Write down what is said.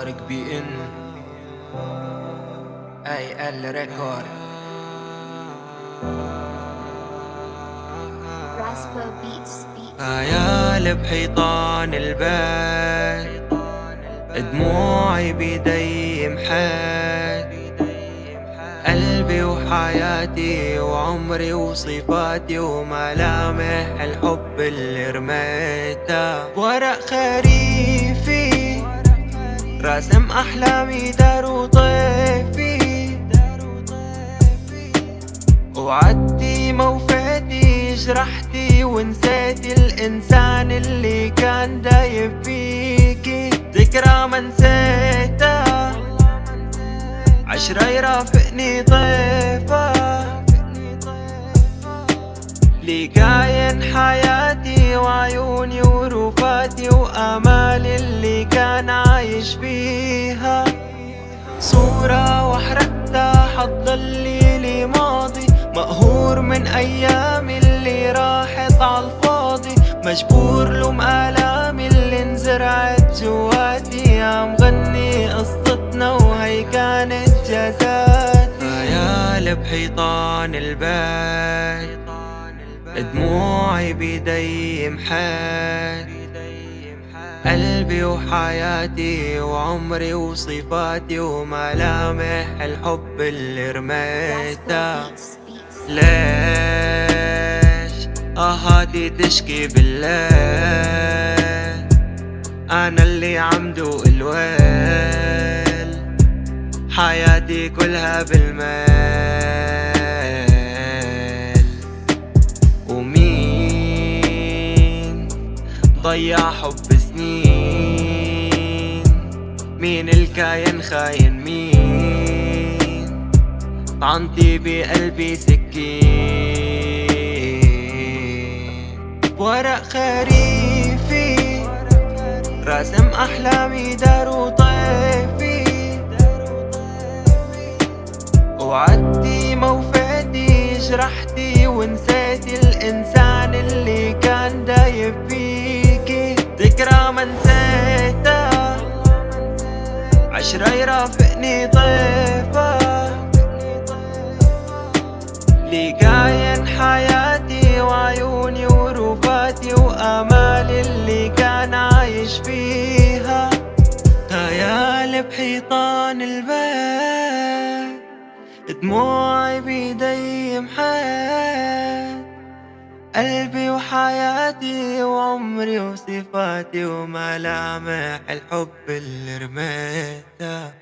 طارق بي ان اي ال ريكورد. خيال بحيطان البيت، دموعي بيدي محيط، قلبي وحياتي وعمري وصفاتي وملامح الحب اللي رميتها بورق خريفي، راسم أحلامي دار وطيفي، وعدتي موفاتي جرحتي ونسيتي الإنسان اللي كان دايب فيكي، ذكرى ما نسيتها، عشرة يرافقني طيفة، لي كاين حياتي وعيوني ورفاتي وآمالي اللي كان عايش فيها، صورة وحرقتها حتضلي لي ماضي، مقهور من أيامي اللي راحت عالفاضي، مجبور لوم آلامي اللي انزرعت جواتي، عم غني قصتنا وهي كانت جازاتي. خيال بحيطان البيت، دموعي بيدي محيط، قلبي وحياتي وعمري وصفاتي وملامح الحب اللي رميتها. ليش آهاتي تشكي بالليل، أنا اللي عم دوق الويل، حياتي كلها بالميل، ومين ضيع حب سنين، مين الكاين خاين، مين طعنتي بقلبي سكين، ورق خريفي، راسم أحلامي دار وطيفي، وعدتي موفاتي جرحتي ونسيتي الإنسان اللي كان دايب فيكي، ذكرى ما نسيتها، عشرة يرافقني طيفة، لي كاين حياتي وعيوني ورفاتي وآمالي اللي كان عايش فيها. خيال بحيطان البيت، دموعي بيدي محيط، قلبي وحياتي وعمري وصفاتي وملامح الحب اللي رميتها.